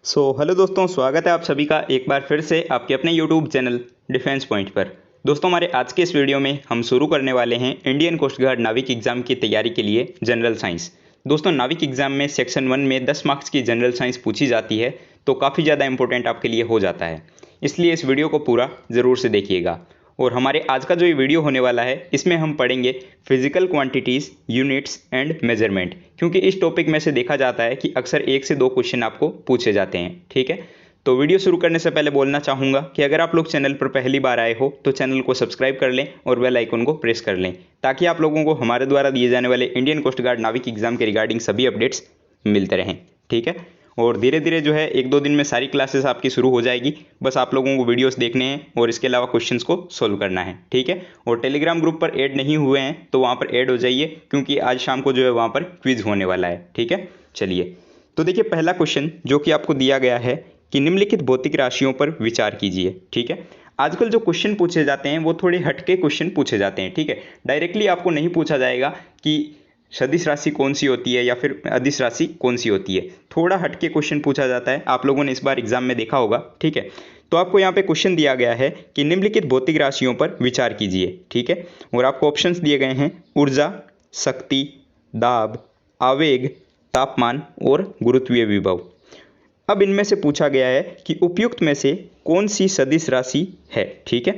Hello दोस्तों, स्वागत है आप सभी का एक बार फिर से आपके अपने यूट्यूब चैनल डिफेंस पॉइंट पर। दोस्तों, हमारे आज के इस वीडियो में हम शुरू करने वाले हैं इंडियन कोस्ट गार्ड नाविक एग्जाम की तैयारी के लिए जनरल साइंस। दोस्तों, नाविक एग्जाम में सेक्शन 1 में 10 मार्क्स की जनरल साइंस पूछी जाती है, तो काफ़ी ज़्यादा इंपॉर्टेंट आपके लिए हो जाता है। इसलिए इस वीडियो को पूरा ज़रूर से देखिएगा। और हमारे आज का जो ये वीडियो होने वाला है, इसमें हम पढ़ेंगे physical quantities, units and measurement, क्योंकि इस टॉपिक में से देखा जाता है कि अक्सर 1 से 2 क्वेश्चन आपको पूछे जाते हैं। ठीक है, तो वीडियो शुरू करने से पहले बोलना चाहूँगा कि अगर आप लोग चैनल पर पहली बार आए हो तो चैनल को सब्सक्राइब कर लें और बेल आइकन को प्रेस कर लें, ताकि आप लोगों को हमारे द्वारा दिए जाने वाले इंडियन कोस्ट गार्ड नाविक एग्जाम के रिगार्डिंग सभी अपडेट्स मिलते रहें। ठीक है, और धीरे धीरे जो है 1-2 दिन में सारी क्लासेस आपकी शुरू हो जाएगी। बस आप लोगों को वीडियोस देखने हैं और इसके अलावा क्वेश्चंस को सोल्व करना है। ठीक है, और टेलीग्राम ग्रुप पर ऐड नहीं हुए हैं तो वहाँ पर ऐड हो जाइए, क्योंकि आज शाम को जो है वहाँ पर क्विज होने वाला है। ठीक है, चलिए तो देखिए, पहला क्वेश्चन जो कि आपको दिया गया है कि निम्नलिखित भौतिक राशियों पर विचार कीजिए। ठीक है, आजकल जो क्वेश्चन पूछे जाते हैं वो थोड़े हटके क्वेश्चन पूछे जाते हैं। ठीक है, डायरेक्टली आपको नहीं पूछा जाएगा कि सदिश राशि कौन सी होती है या फिर अदिश राशि कौन सी होती है। थोड़ा हटके क्वेश्चन पूछा जाता है, आप लोगों ने इस बार एग्जाम में देखा होगा। ठीक है, तो आपको यहाँ पे क्वेश्चन दिया गया है कि निम्नलिखित भौतिक राशियों पर विचार कीजिए। ठीक है, और आपको ऑप्शंस दिए गए हैं ऊर्जा, शक्ति, दाब, आवेग, तापमान और गुरुत्वीय विभव। अब इनमें से पूछा गया है कि उपयुक्त में से कौन सी सदिश राशि है। ठीक है,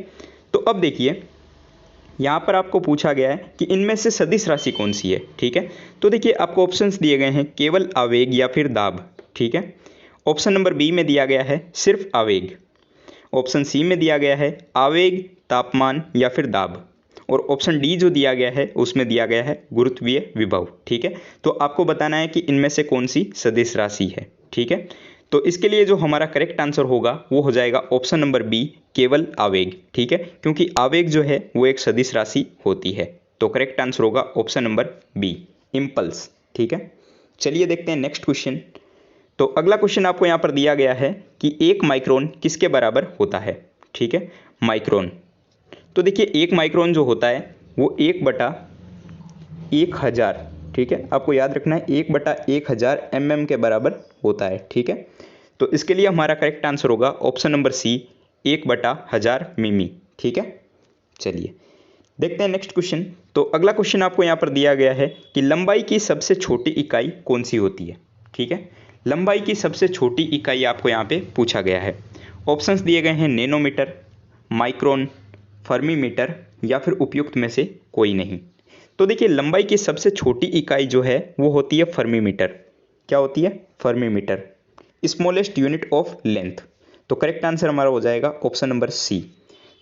तो अब देखिए, यहाँ पर आपको पूछा गया है कि इनमें से सदिश राशि कौन सी है। ठीक है, तो देखिए आपको ऑप्शंस दिए गए हैं केवल आवेग या फिर दाब। ठीक है, ऑप्शन नंबर बी में दिया गया है सिर्फ आवेग। ऑप्शन सी में दिया गया है आवेग, तापमान या फिर दाब। और ऑप्शन डी जो दिया गया है उसमें दिया गया है गुरुत्वीय विभव। ठीक है, तो आपको बताना है कि इनमें से कौन सी सदिश राशि है। ठीक है, तो इसके लिए जो हमारा करेक्ट आंसर होगा वो हो जाएगा ऑप्शन नंबर बी, केवल आवेग। ठीक है, क्योंकि आवेग जो है वो एक सदिश राशि होती है। तो करेक्ट आंसर होगा ऑप्शन नंबर बी, इम्पल्स। ठीक है, चलिए देखते हैं नेक्स्ट क्वेश्चन। तो अगला क्वेश्चन आपको यहाँ पर दिया गया है कि 1 माइक्रोन किसके बराबर होता है। ठीक है, माइक्रोन। तो देखिए 1 माइक्रोन जो होता है वो 1/1000, ठीक है, आपको याद रखना है 1/1000 mm के बराबर होता है। ठीक है, तो इसके लिए हमारा करेक्ट आंसर होगा ऑप्शन नंबर सी, 1/1000 मिमी। ठीक है, चलिए देखते हैं नेक्स्ट क्वेश्चन। तो अगला क्वेश्चन आपको यहाँ पर दिया गया है कि लंबाई की सबसे छोटी इकाई कौन सी होती है। ठीक है, लंबाई की सबसे छोटी इकाई आपको यहाँ पे पूछा गया है। ऑप्शंस दिए गए हैं नैनोमीटर, माइक्रोन, फर्मीमीटर या फिर उपयुक्त में से कोई नहीं। तो देखिए, लंबाई की सबसे छोटी इकाई जो है वो होती है फर्मीमीटर। क्या होती है? फर्मीमीटर, स्मॉलेस्ट यूनिट ऑफ लेंथ। तो करेक्ट आंसर हमारा हो जाएगा ऑप्शन नंबर सी।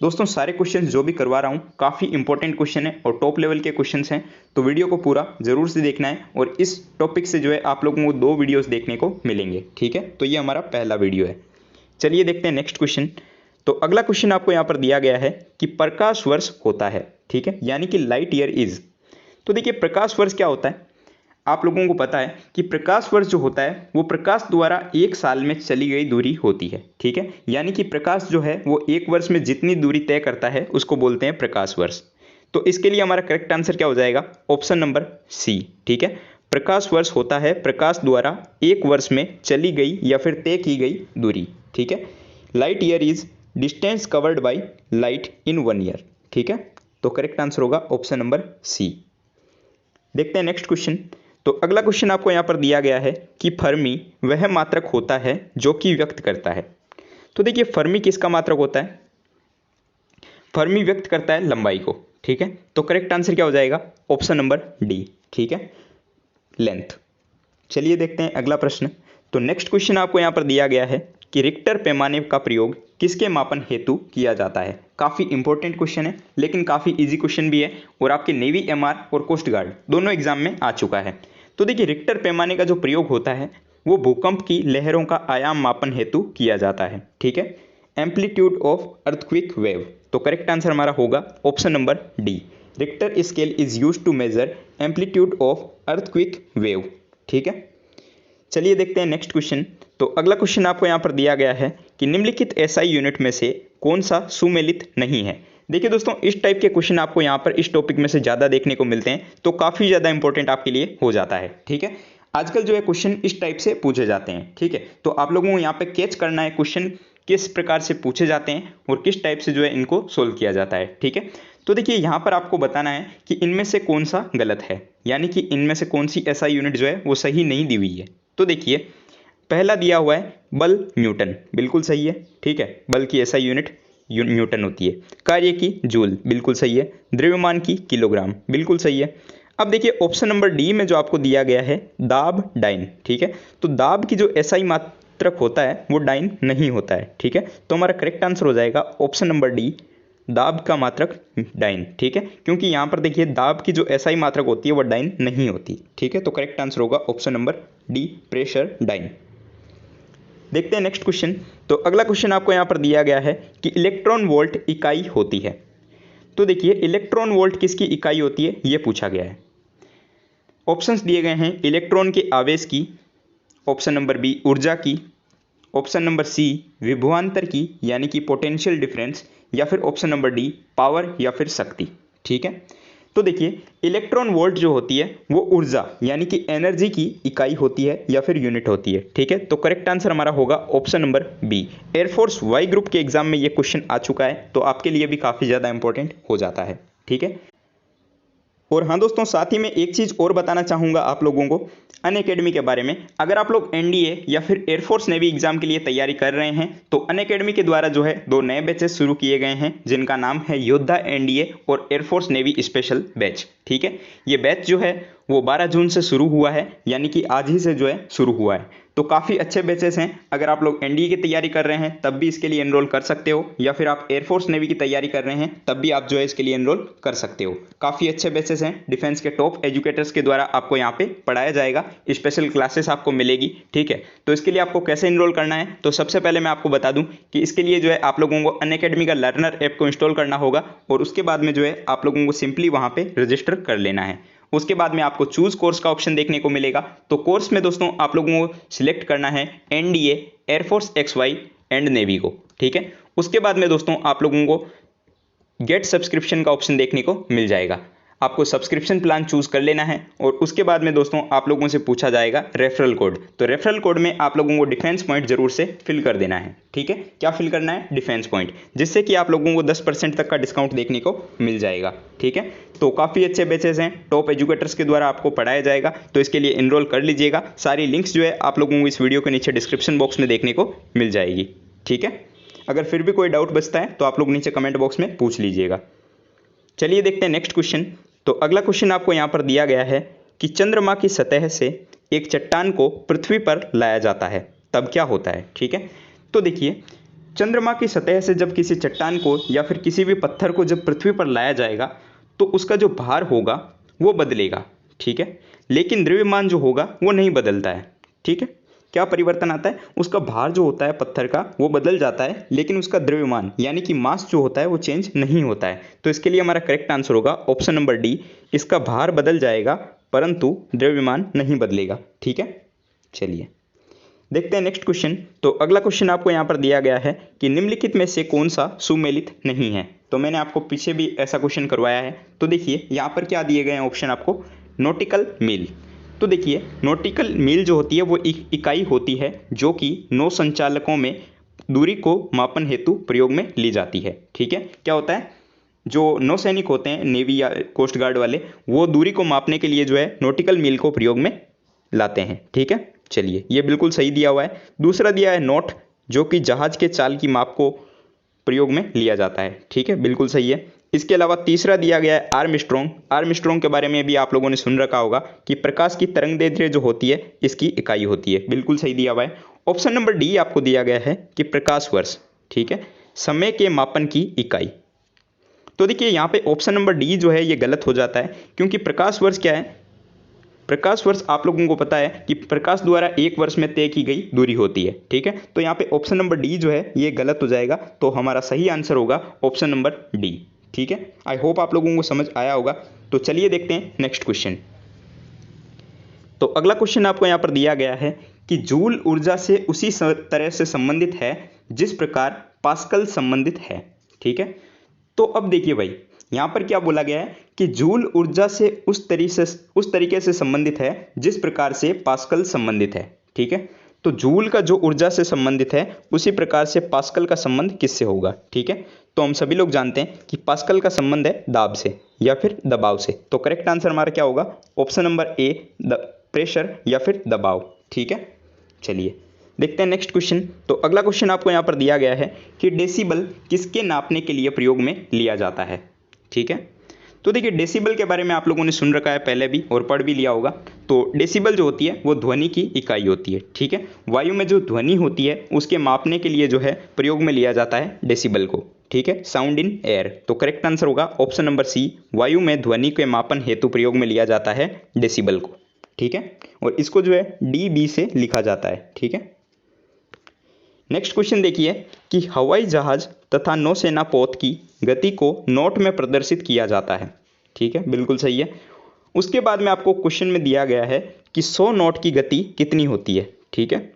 दोस्तों, सारे क्वेश्चंस जो भी करवा रहा हूँ काफ़ी इंपॉर्टेंट क्वेश्चन है और टॉप लेवल के क्वेश्चंस हैं, तो वीडियो को पूरा जरूर से देखना है। और इस टॉपिक से जो है आप लोगों को 2 वीडियोस देखने को मिलेंगे। ठीक है, तो ये हमारा पहला वीडियो है। चलिए देखते हैं नेक्स्ट क्वेश्चन। तो अगला क्वेश्चन आपको यहाँ पर दिया गया है कि प्रकाश वर्ष होता है। ठीक है, यानी कि लाइट ईयर इज। तो देखिए, प्रकाश वर्ष क्या होता है? आप लोगों को पता है कि प्रकाश वर्ष जो होता है वो प्रकाश द्वारा 1 साल में चली गई दूरी होती है। ठीक है, यानी कि प्रकाश जो है वो 1 वर्ष में जितनी दूरी तय करता है उसको बोलते हैं प्रकाश वर्ष। तो इसके लिए हमारा करेक्ट आंसर क्या हो जाएगा? Option number C. ठीक है, प्रकाश वर्ष होता है प्रकाश द्वारा 1 वर्ष में चली गई या फिर तय की गई दूरी। ठीक है, light year is distance covered by light in 1 year. ठीक है, तो करेक्ट आंसर होगा ऑप्शन नंबर सी। देखते हैं नेक्स्ट क्वेश्चन। तो अगला क्वेश्चन आपको यहाँ पर दिया गया है कि फर्मी वह मात्रक होता है जो कि व्यक्त करता है। तो देखिए, फर्मी किसका मात्रक होता है? फर्मी व्यक्त करता है लंबाई को। ठीक है, तो करेक्ट आंसर क्या हो जाएगा? Option number D. ठीक है, लेंथ। चलिए देखते हैं अगला प्रश्न। तो नेक्स्ट क्वेश्चन आपको यहाँ पर दिया गया है कि रिक्टर पैमाने का प्रयोग किसके मापन हेतु किया जाता है। काफ़ी इंपॉर्टेंट क्वेश्चन है, लेकिन काफ़ी इजी क्वेश्चन भी है और आपके नेवी एमआर और कोस्ट गार्ड दोनों एग्जाम में आ चुका है। तो देखिए, रिक्टर पैमाने का जो प्रयोग होता है वो भूकंप की लहरों का आयाम मापन हेतु किया जाता है। ठीक है, एम्पलीट्यूड ऑफ अर्थक्वेक वेव। तो करेक्ट आंसर हमारा होगा option number D, Richter scale is used to measure amplitude of earthquake wave. ठीक है, चलिए देखते हैं नेक्स्ट क्वेश्चन। तो अगला क्वेश्चन आपको यहाँ पर दिया गया है कि निम्नलिखित एसआई यूनिट में से कौन सा सुमेलित नहीं है। देखिए दोस्तों, इस टाइप के क्वेश्चन आपको यहाँ पर इस टॉपिक में से ज़्यादा देखने को मिलते हैं, तो काफ़ी ज़्यादा इंपॉर्टेंट आपके लिए हो जाता है। ठीक है, आजकल जो है क्वेश्चन इस टाइप से पूछे जाते हैं, ठीक है। तो आप लोगों को यहाँ पे कैच करना है क्वेश्चन किस प्रकार से पूछे जाते हैं और किस टाइप से जो है इनको सोल्व किया जाता है, ठीक है। तो देखिए यहाँ पर आपको बताना है कि इनमें से कौन सा गलत है, यानी कि इनमें से कौन सी ऐसा यूनिट जो है वो सही नहीं दी हुई है। तो देखिए पहला दिया हुआ है बल न्यूटन, बिल्कुल सही है, ठीक है। बल की ऐसा यूनिट न्यूटन होती है। कार्य की जूल, बिल्कुल सही है। द्रव्यमान की किलोग्राम, बिल्कुल सही है। अब देखिए ऑप्शन नंबर डी में जो आपको दिया गया है दाब डाइन, ठीक है। तो दाब की जो एसआई मात्रक होता है वो डाइन नहीं होता है, ठीक है। तो हमारा करेक्ट आंसर हो जाएगा ऑप्शन नंबर डी, दाब का मात्रक डाइन, ठीक है। क्योंकि यहाँ पर देखिए दाब की जो एसआई मात्रक होती है वो डाइन नहीं होती, ठीक है। तो करेक्ट आंसर होगा option number D, pressure dyne. देखते हैं नेक्स्ट क्वेश्चन। तो अगला क्वेश्चन आपको यहाँ पर दिया गया है कि इलेक्ट्रॉन वोल्ट इकाई होती है। तो देखिए इलेक्ट्रॉन वोल्ट किसकी इकाई होती है ये पूछा गया है। ऑप्शंस दिए गए हैं इलेक्ट्रॉन के आवेश की, ऑप्शन नंबर बी ऊर्जा की, ऑप्शन नंबर सी विभवांतर की यानी कि पोटेंशियल डिफरेंस, या फिर ऑप्शन नंबर डी पावर या फिर शक्ति, ठीक है। तो देखिए इलेक्ट्रॉन वोल्ट जो होती है वो ऊर्जा यानी कि एनर्जी की इकाई होती है या फिर यूनिट होती है, ठीक है। तो करेक्ट आंसर हमारा होगा option number B. Air force Y group के एग्जाम में ये क्वेश्चन आ चुका है, तो आपके लिए भी काफ़ी ज़्यादा इंपॉर्टेंट हो जाता है, ठीक है। और हाँ दोस्तों, साथ ही मैं एक चीज़ और बताना चाहूँगा आप लोगों को अनअकैडमी के बारे में। अगर आप लोग एनडीए या फिर एयरफोर्स नेवी एग्जाम के लिए तैयारी कर रहे हैं तो अनअकैडमी के द्वारा जो है 2 नए बैचेस शुरू किए गए हैं जिनका नाम है योद्धा एनडीए और एयरफोर्स नेवी स्पेशल बैच, ठीक है। ये बैच जो है वो 12 जून से शुरू हुआ है, यानी कि आज ही से जो है शुरू हुआ है। तो काफ़ी अच्छे बैचेस हैं। अगर आप लोग एनडीए की तैयारी कर रहे हैं तब भी इसके लिए एनरोल कर सकते हो, या फिर आप एयरफोर्स नेवी की तैयारी कर रहे हैं तब भी आप जो है इसके लिए एनरोल कर सकते हो। काफ़ी अच्छे बैचेस हैं, डिफेंस के टॉप एजुकेटर्स के द्वारा आपको यहाँ पे पढ़ाया जाएगा, स्पेशल क्लासेस आपको मिलेगी, ठीक है। तो इसके लिए आपको कैसे एनरोल करना है, तो सबसे पहले मैं आपको बता दूं कि इसके लिए जो है आप लोगों को अनअकैडमी का लर्नर ऐप को इंस्टॉल करना होगा और उसके बाद में जो है आप लोगों को सिंपली वहाँ पे रजिस्टर कर लेना है। उसके बाद में आपको चूज कोर्स का ऑप्शन देखने को मिलेगा। तो कोर्स में दोस्तों आप लोगों को सिलेक्ट करना है NDA, air force XY and navy को, ठीक है। उसके बाद में दोस्तों आप लोगों को गेट सब्सक्रिप्शन का ऑप्शन देखने को मिल जाएगा। आपको सब्सक्रिप्शन प्लान चूज कर लेना है और उसके बाद में दोस्तों आप लोगों से पूछा जाएगा रेफरल कोड। तो रेफरल कोड में आप लोगों को डिफेंस पॉइंट जरूर से फिल कर देना है, ठीक है। क्या फिल करना है? डिफेंस पॉइंट, जिससे कि आप लोगों को 10% तक का डिस्काउंट देखने को मिल जाएगा, ठीक है। तो काफ़ी अच्छे बैचेस हैं, टॉप एजुकेटर्स के द्वारा आपको पढ़ाया जाएगा, तो इसके लिए इनरोल कर लीजिएगा। सारी लिंक्स जो है आप लोगों को इस वीडियो के नीचे डिस्क्रिप्शन बॉक्स में देखने को मिल जाएगी, ठीक है। अगर फिर भी कोई डाउट बचता है तो आप लोग नीचे कमेंट बॉक्स में पूछ लीजिएगा। चलिए देखते हैं नेक्स्ट क्वेश्चन। तो अगला क्वेश्चन आपको यहाँ पर दिया गया है कि चंद्रमा की सतह से एक चट्टान को पृथ्वी पर लाया जाता है तब क्या होता है, ठीक है। तो देखिए चंद्रमा की सतह से जब किसी चट्टान को या फिर किसी भी पत्थर को जब पृथ्वी पर लाया जाएगा तो उसका जो भार होगा वो बदलेगा, ठीक है। लेकिन द्रव्यमान जो होगा वो नहीं बदलता है, ठीक है। क्या परिवर्तन आता है? उसका भार जो होता है पत्थर का वो बदल जाता है, लेकिन उसका द्रव्यमान यानी कि मास जो होता है वो चेंज नहीं होता है। तो इसके लिए हमारा करेक्ट आंसर होगा ऑप्शन नंबर डी, इसका भार बदल जाएगा परंतु द्रव्यमान नहीं बदलेगा, ठीक है। चलिए देखते हैं नेक्स्ट क्वेश्चन। तो अगला क्वेश्चन आपको यहाँ पर दिया गया है कि निम्नलिखित में से कौन सा सुमेलित नहीं है। तो मैंने आपको पीछे भी ऐसा क्वेश्चन करवाया है। तो देखिए यहाँ पर क्या दिए गए हैं ऑप्शन आपको, नॉटिकल मील। तो देखिए नॉटिकल मील जो होती है वो एक इकाई होती है जो कि नौ संचालकों में दूरी को मापन हेतु प्रयोग में ली जाती है, ठीक है। क्या होता है, जो नौसैनिक होते हैं नेवी या कोस्ट गार्ड वाले, वो दूरी को मापने के लिए जो है नॉटिकल मील को प्रयोग में लाते हैं, ठीक है। चलिए ये बिल्कुल सही दिया हुआ है। दूसरा दिया है नॉट, जो कि जहाज के चाल की माप को प्रयोग में लिया जाता है, ठीक है, बिल्कुल सही है। इसके अलावा तीसरा दिया गया है आर्मस्ट्रॉन्ग। आर्मस्ट्रॉन्ग के बारे में भी आप लोगों ने सुन रखा होगा कि प्रकाश की तरंगदैर्घ्य जो होती है इसकी इकाई होती है, बिल्कुल सही दिया हुआ है। ऑप्शन नंबर डी आपको दिया गया है कि प्रकाश वर्ष, ठीक है, समय के मापन की इकाई। तो देखिए यहाँ पे ऑप्शन नंबर डी जो है ये गलत हो जाता है, क्योंकि प्रकाश वर्ष क्या है, प्रकाश वर्ष आप लोगों को पता है कि प्रकाश द्वारा एक वर्ष में तय की गई दूरी होती है, ठीक है। तो यहाँ पे ऑप्शन नंबर डी जो है ये गलत हो जाएगा, तो हमारा सही आंसर होगा ऑप्शन नंबर डी, ठीक है। आई होप आप लोगों को समझ आया होगा। तो चलिए देखते हैं नेक्स्ट क्वेश्चन। तो अगला क्वेश्चन आपको यहाँ पर दिया गया है कि जूल ऊर्जा से उसी तरह से संबंधित है जिस प्रकार पास्कल संबंधित है, ठीक है। तो अब देखिए भाई, यहाँ पर क्या बोला गया है कि जूल ऊर्जा से उस तरीके से संबंधित है जिस प्रकार से पास्कल संबंधित है। ठीक है, तो जूल का जो ऊर्जा से संबंधित है उसी प्रकार से पास्कल का संबंध किससे होगा। ठीक है, तो हम सभी लोग जानते हैं कि पास्कल का संबंध है दाब से या फिर दबाव से। तो करेक्ट आंसर हमारा क्या होगा, ऑप्शन नंबर ए, प्रेशर या फिर दबाव। ठीक है, चलिए देखते हैं नेक्स्ट क्वेश्चन। तो अगला क्वेश्चन आपको यहाँ पर दिया गया है कि डेसिबल किसके नापने के लिए प्रयोग में लिया जाता है। ठीक है, तो देखिए डेसिबल के बारे में आप लोगों ने सुन रखा है पहले भी और पढ़ भी लिया होगा। तो डेसिबल जो होती है वो ध्वनि की इकाई होती है। ठीक है, वायु में जो ध्वनि होती है उसके मापने के लिए जो है प्रयोग में लिया जाता है डेसिबल को। ठीक है, साउंड इन एयर। तो करेक्ट आंसर होगा ऑप्शन नंबर सी, वायु में ध्वनि के मापन हेतु प्रयोग में लिया जाता है डेसिबल को। ठीक है, और इसको जो है DB से लिखा जाता है। ठीक है, नेक्स्ट क्वेश्चन देखिए कि हवाई जहाज तथा नौसेना पोत की गति को नॉट में प्रदर्शित किया जाता है। ठीक है, बिल्कुल सही है। उसके बाद में आपको क्वेश्चन में दिया गया है कि 100 नॉट की गति कितनी होती है। ठीक है,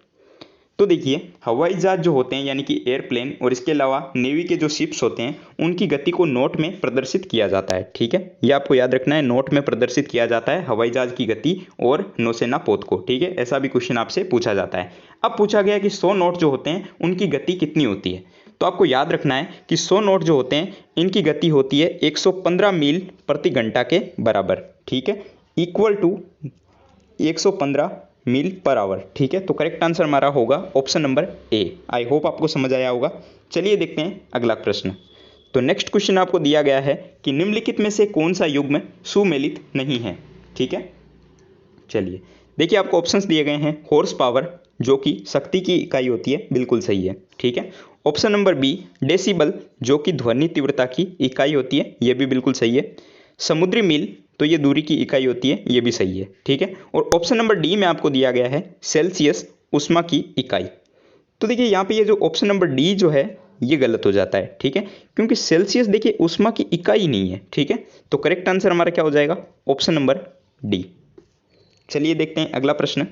तो देखिए हवाई जहाज जो होते हैं यानी कि एयरप्लेन और इसके अलावा नेवी के जो शिप्स होते हैं उनकी गति को नॉट में प्रदर्शित किया जाता है। ठीक है, ये आपको याद रखना है, नॉट में प्रदर्शित किया जाता है हवाई जहाज की गति और नौसेना पोत को। ठीक है, ऐसा भी क्वेश्चन आपसे पूछा जाता है। अब पूछा गया कि 100 नॉट जो होते हैं उनकी गति कितनी होती है। तो आपको याद रखना है कि 100 नॉट जो होते हैं इनकी गति होती है 115 मील प्रति घंटा के बराबर। ठीक है, equal to 115 meal per hour. ठीक है, तो करेक्ट आंसर हमारा होगा option number A. I hope आपको समझ आया होगा। चलिए देखते हैं अगला प्रश्न। तो नेक्स्ट क्वेश्चन आपको दिया गया है कि निम्नलिखित में से कौन सा युग्म सुमेलित नहीं है। ठीक है, चलिए देखिए आपको ऑप्शंस दिए गए हैं। हॉर्स पावर जो कि शक्ति की इकाई होती है, बिल्कुल सही है। ठीक है, ऑप्शन नंबर बी, डेसिबल जो कि ध्वनि तीव्रता की इकाई होती है, यह भी बिल्कुल सही है। समुद्री मील तो ये दूरी की इकाई होती है, ये भी सही है। ठीक है, और ऑप्शन नंबर डी में आपको दिया गया है सेल्सियस ऊष्मा की इकाई। तो देखिए यहाँ पे ये जो ऑप्शन नंबर डी जो है ये गलत हो जाता है। ठीक है, क्योंकि सेल्सियस देखिए ऊष्मा की इकाई नहीं है। ठीक है, तो करेक्ट आंसर हमारा क्या हो जाएगा, ऑप्शन नंबर डी। चलिए देखते हैं अगला प्रश्न।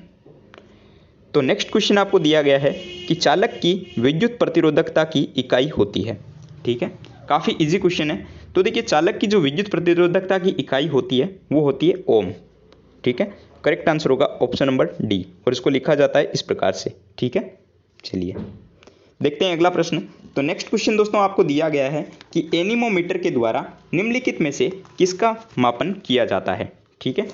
तो नेक्स्ट क्वेश्चन आपको दिया गया है कि चालक की विद्युत प्रतिरोधकता की इकाई होती है। ठीक है, काफ़ी इजी क्वेश्चन है। तो देखिए चालक की जो विद्युत प्रतिरोधकता की इकाई होती है वो होती है ओम। ठीक है, करेक्ट आंसर होगा ऑप्शन नंबर डी और इसको लिखा जाता है इस प्रकार से। ठीक है, चलिए देखते हैं अगला प्रश्न। तो नेक्स्ट क्वेश्चन दोस्तों आपको दिया गया है कि एनीमोमीटर के द्वारा निम्नलिखित में से किसका मापन किया जाता है। ठीक है,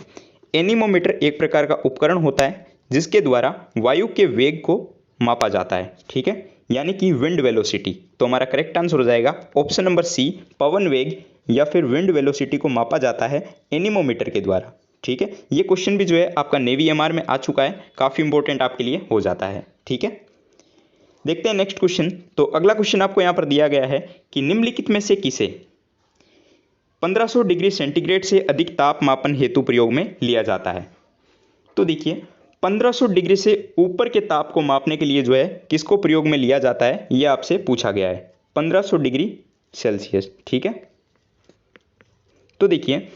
एनीमोमीटर एक प्रकार का उपकरण होता है जिसके द्वारा वायु के वेग को मापा जाता है। ठीक है, यानी कि विंड वेलोसिटी। तो हमारा करेक्ट आंसर हो जाएगा ऑप्शन नंबर सी, पवन वेग या फिर विंड वेलोसिटी को मापा जाता है एनीमोमीटर के द्वारा। ठीक है, ये क्वेश्चन भी जो है आपका नेवी एमआर में आ चुका है, काफ़ी इंपॉर्टेंट आपके लिए हो जाता है। ठीक है, देखते हैं नेक्स्ट क्वेश्चन। तो अगला क्वेश्चन आपको यहाँ पर दिया गया है कि निम्नलिखित में से किसे 1500 डिग्री सेंटीग्रेड से अधिक ताप मापन हेतु प्रयोग में लिया जाता है। तो देखिए 1500 डिग्री से ऊपर के ताप को मापने के लिए जो है किसको प्रयोग में लिया जाता है, यह आपसे पूछा गया है। 1500 डिग्री सेल्सियस। ठीक है, तो देखिए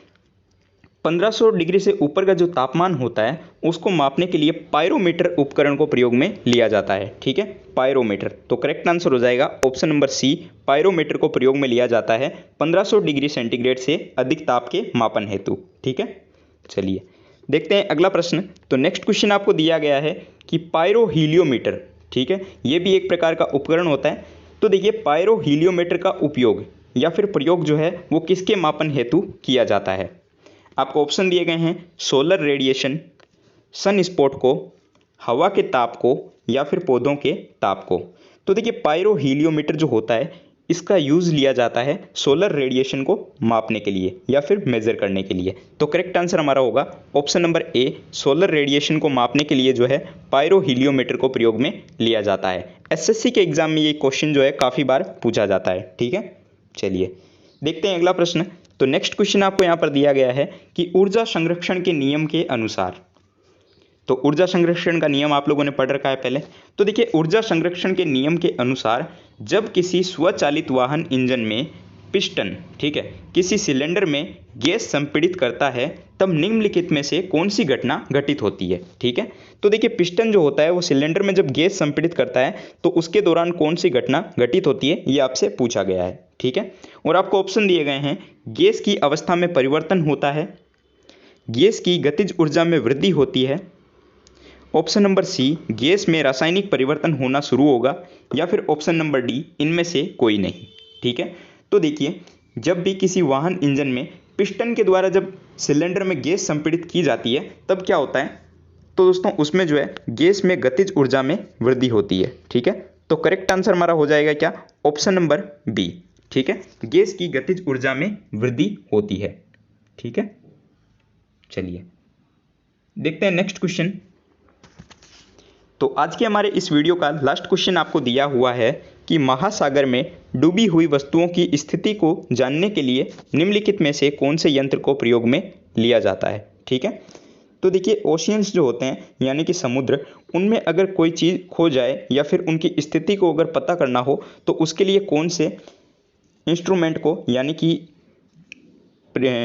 1500 डिग्री से ऊपर का जो तापमान होता है उसको मापने के लिए पायरोमीटर उपकरण को प्रयोग में लिया जाता है। ठीक है, पायरोमीटर। तो करेक्ट आंसर हो जाएगा ऑप्शन नंबर सी, पायरोमीटर को प्रयोग में लिया जाता है 1500 डिग्री सेंटीग्रेड से अधिक ताप के मापन हेतु। ठीक है, चलिए देखते हैं अगला प्रश्न। तो नेक्स्ट क्वेश्चन आपको दिया गया है कि पायरो हीलियोमीटर। ठीक है, ये भी एक प्रकार का उपकरण होता है। तो देखिए पायरो हीलियोमीटर का उपयोग या फिर प्रयोग जो है वो किसके मापन हेतु किया जाता है। आपको ऑप्शन दिए गए हैं सोलर रेडिएशन, सन स्पॉट को, हवा के ताप को या फिर पौधों के ताप को। तो देखिए पायरो हीलियोमीटर जो होता है इसका यूज़ लिया जाता है सोलर रेडिएशन को मापने के लिए या फिर मेज़र करने के लिए। तो करेक्ट आंसर हमारा होगा option number A, solar radiation को मापने के लिए जो है पायरो हीलियोमीटर को प्रयोग में लिया जाता है। एसएससी के एग्जाम में ये क्वेश्चन जो है काफ़ी बार पूछा जाता है। ठीक है, चलिए देखते हैं अगला प्रश्न। तो नेक्स्ट क्वेश्चन आपको यहाँ पर दिया गया है कि ऊर्जा संरक्षण के नियम के अनुसार। तो ऊर्जा संरक्षण का नियम आप लोगों ने पढ़ रखा है पहले। तो देखिए ऊर्जा संरक्षण के नियम के अनुसार जब किसी स्वचालित वाहन इंजन में पिस्टन, ठीक है, किसी सिलेंडर में गैस संपीड़ित करता है तब निम्नलिखित में से कौन सी घटना घटित होती है, ठीक है। तो देखिए पिस्टन जो होता है वो सिलेंडर में जब गैस संपीड़ित करता है तो उसके दौरान कौन सी घटना घटित होती है, ये आपसे पूछा गया है, ठीक है। और आपको ऑप्शन दिए गए हैं, गैस की अवस्था में परिवर्तन होता है, गैस की गतिज ऊर्जा में वृद्धि होती है, ऑप्शन नंबर सी, गैस में रासायनिक परिवर्तन होना शुरू होगा, या फिर ऑप्शन नंबर डी, इनमें से कोई नहीं, ठीक है। तो देखिए जब भी किसी वाहन इंजन में पिस्टन के द्वारा जब सिलेंडर में गैस संपीड़ित की जाती है तब क्या होता है, तो दोस्तों उसमें जो है गैस में गतिज ऊर्जा में वृद्धि होती है, ठीक है। तो करेक्ट आंसर हमारा हो जाएगा क्या, ऑप्शन नंबर बी, ठीक है, गैस की गतिज ऊर्जा में वृद्धि होती है, ठीक है। चलिए देखते हैं नेक्स्ट क्वेश्चन। तो आज के हमारे इस वीडियो का लास्ट क्वेश्चन आपको दिया हुआ है कि महासागर में डूबी हुई वस्तुओं की स्थिति को जानने के लिए निम्नलिखित में से कौन से यंत्र को प्रयोग में लिया जाता है, ठीक है। तो देखिए ओशियंस जो होते हैं यानी कि समुद्र, उनमें अगर कोई चीज़ खो जाए या फिर उनकी स्थिति को अगर पता करना हो तो उसके लिए कौन से इंस्ट्रूमेंट को यानी कि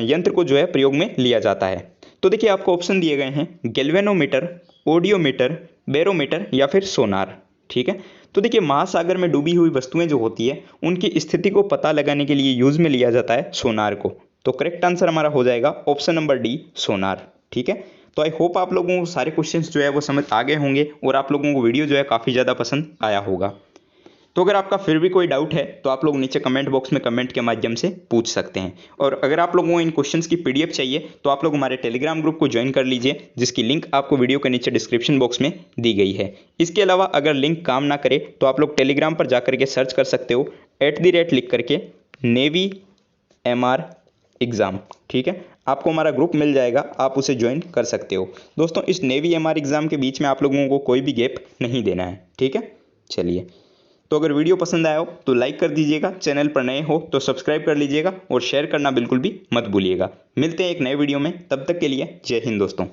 यंत्र को जो है प्रयोग में लिया जाता है। तो देखिए आपको ऑप्शन दिए गए हैं, गैल्वेनोमीटर, ऑडियोमीटर, बैरोमीटर या फिर सोनार, ठीक है। तो देखिए महासागर में डूबी हुई वस्तुएं जो होती है उनकी स्थिति को पता लगाने के लिए यूज में लिया जाता है सोनार को। तो करेक्ट आंसर हमारा हो जाएगा ऑप्शन नंबर डी, सोनार, ठीक है। तो आई होप आप लोगों को सारे क्वेश्चंस जो है वो समझ आ गए होंगे और आप लोगों को वीडियो जो है काफ़ी ज़्यादा पसंद आया होगा। तो अगर आपका फिर भी कोई डाउट है तो आप लोग नीचे कमेंट बॉक्स में कमेंट के माध्यम से पूछ सकते हैं। और अगर आप लोगों को इन क्वेश्चंस की पीडीएफ चाहिए तो आप लोग हमारे टेलीग्राम ग्रुप को ज्वाइन कर लीजिए, जिसकी लिंक आपको वीडियो के नीचे डिस्क्रिप्शन बॉक्स में दी गई है। इसके अलावा अगर लिंक काम ना करे तो आप लोग टेलीग्राम पर जाकर के सर्च कर सकते हो @ लिख करके नेवी MR एग्ज़ाम, ठीक है। आपको हमारा ग्रुप मिल जाएगा, आप उसे ज्वाइन कर सकते हो। दोस्तों इस नेवी MR एग्ज़ाम के बीच में आप लोगों को कोई भी गैप नहीं देना है, ठीक है। चलिए, तो अगर वीडियो पसंद आया हो तो लाइक कर दीजिएगा, चैनल पर नए हो तो सब्सक्राइब कर लीजिएगा और शेयर करना बिल्कुल भी मत भूलिएगा। मिलते हैं एक नए वीडियो में, तब तक के लिए जय हिंद दोस्तों।